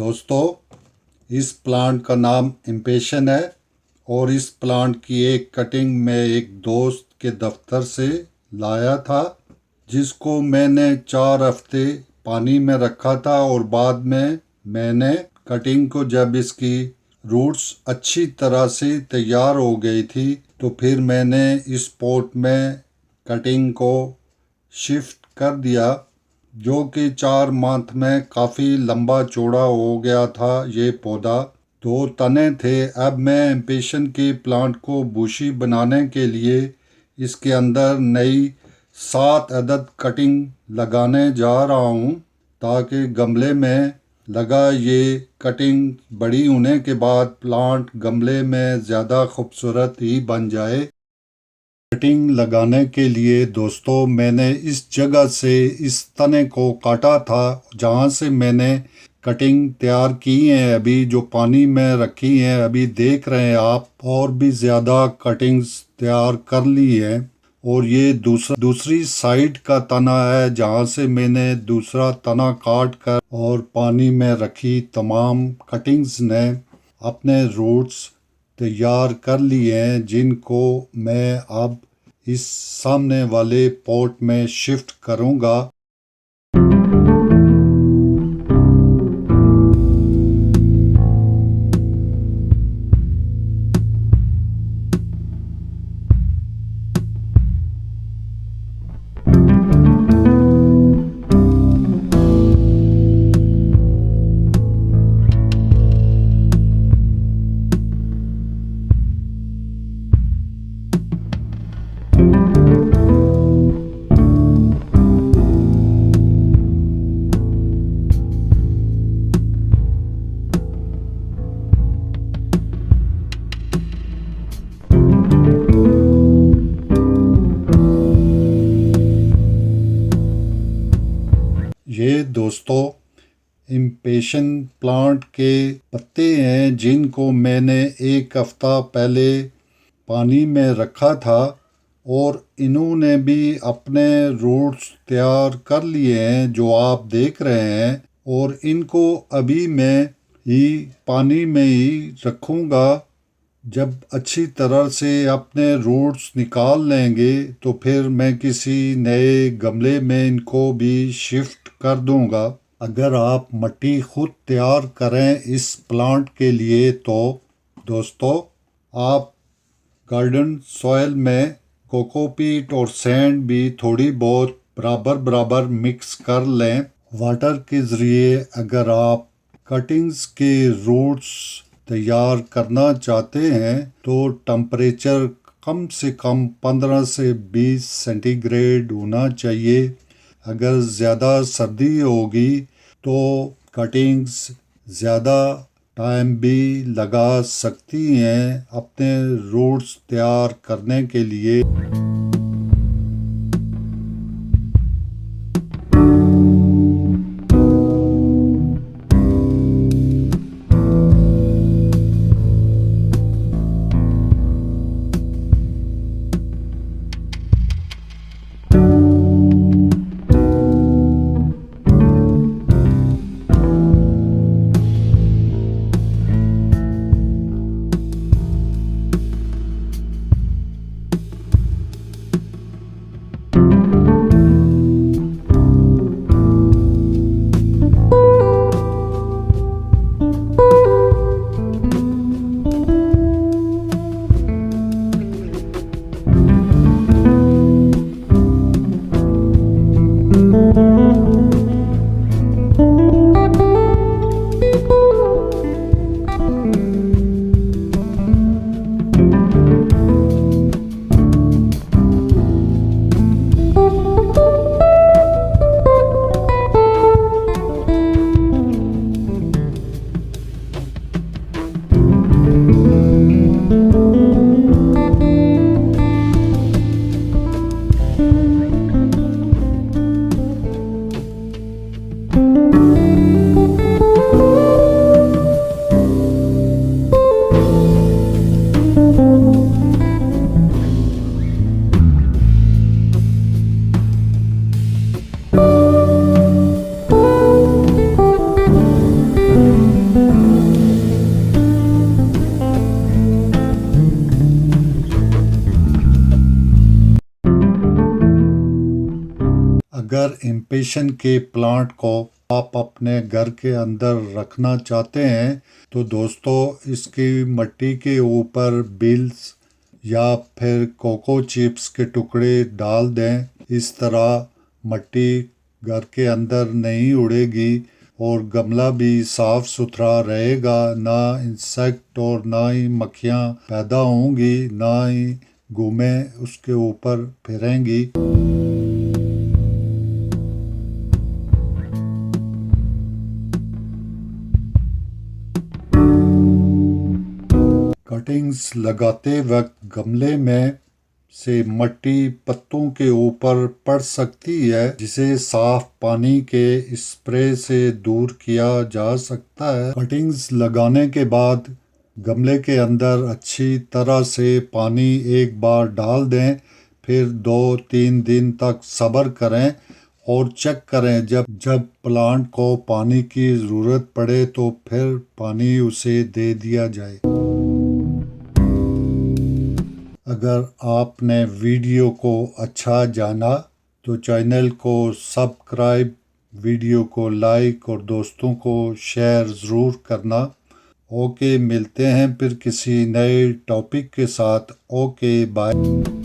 दोस्तों, इस प्लांट का नाम इम्पेशन है और इस प्लांट की एक कटिंग मैं एक दोस्त के दफ्तर से लाया था, जिसको मैंने 4 हफ्ते पानी में रखा था। और बाद में मैंने कटिंग को, जब इसकी रूट्स अच्छी तरह से तैयार हो गई थी, तो फिर मैंने इस पॉट में कटिंग को शिफ्ट कर दिया, जो कि 4 मंथ में काफ़ी लंबा चौड़ा हो गया था। ये पौधा 2 तने थे। अब मैं इम्पेशन के प्लांट को बुशी बनाने के लिए इसके अंदर नई 7 अदद कटिंग लगाने जा रहा हूँ, ताकि गमले में लगा ये कटिंग बड़ी होने के बाद प्लांट गमले में ज़्यादा खूबसूरत ही बन जाए। कटिंग लगाने के लिए दोस्तों, मैंने इस जगह से इस तने को काटा था जहाँ से मैंने कटिंग तैयार की है। अभी जो पानी में रखी हैं, अभी देख रहे हैं आप, और भी ज़्यादा कटिंग्स तैयार कर ली है। और ये दूसरी साइड का तना है, जहाँ से मैंने दूसरा तना काट कर और पानी में रखी तमाम कटिंग्स ने अपने रूट्स तैयार कर लिए हैं, जिनको मैं अब इस सामने वाले पॉट में शिफ्ट करूंगा। ये दोस्तों इम्पेशन प्लांट के पत्ते हैं, जिनको मैंने 1 हफ्ता पहले पानी में रखा था, और इन्होंने भी अपने रूट्स तैयार कर लिए हैं, जो आप देख रहे हैं। और इनको अभी मैं ही पानी में ही रखूँगा। जब अच्छी तरह से अपने रूट्स निकाल लेंगे, तो फिर मैं किसी नए गमले में इनको भी शिफ्ट कर दूंगा। अगर आप मिट्टी खुद तैयार करें इस प्लांट के लिए, तो दोस्तों आप गार्डन सॉइल में कोकोपीट और सैंड भी थोड़ी बहुत बराबर बराबर मिक्स कर लें। वाटर के ज़रिए अगर आप कटिंग्स के रूट्स तैयार करना चाहते हैं, तो टेम्परेचर कम से कम 15 से 20 सेंटीग्रेड होना चाहिए। अगर ज़्यादा सर्दी होगी तो कटिंग्स ज़्यादा टाइम भी लगा सकती हैं अपने रूट्स तैयार करने के लिए। अगर इम्पेशन के प्लांट को आप अपने घर के अंदर रखना चाहते हैं तो दोस्तों इसकी मिट्टी के ऊपर बिल्स या फिर कोको चिप्स के टुकड़े डाल दें। इस तरह मिट्टी घर के अंदर नहीं उड़ेगी और गमला भी साफ सुथरा रहेगा, ना इंसेक्ट और ना ही मक्खियाँ पैदा होंगी, ना ही घूमे उसके ऊपर फिरेंगी। कटिंग्स लगाते वक्त गमले में से मिट्टी पत्तों के ऊपर पड़ सकती है, जिसे साफ पानी के स्प्रे से दूर किया जा सकता है। कटिंग्स लगाने के बाद गमले के अंदर अच्छी तरह से पानी एक बार डाल दें, फिर 2-3 दिन तक सब्र करें और चेक करें। जब प्लांट को पानी की ज़रूरत पड़े तो फिर पानी उसे दे दिया जाए। अगर आपने वीडियो को अच्छा जाना तो चैनल को सब्सक्राइब, वीडियो को लाइक और दोस्तों को शेयर ज़रूर करना। ओके, मिलते हैं फिर किसी नए टॉपिक के साथ। Okay, bye.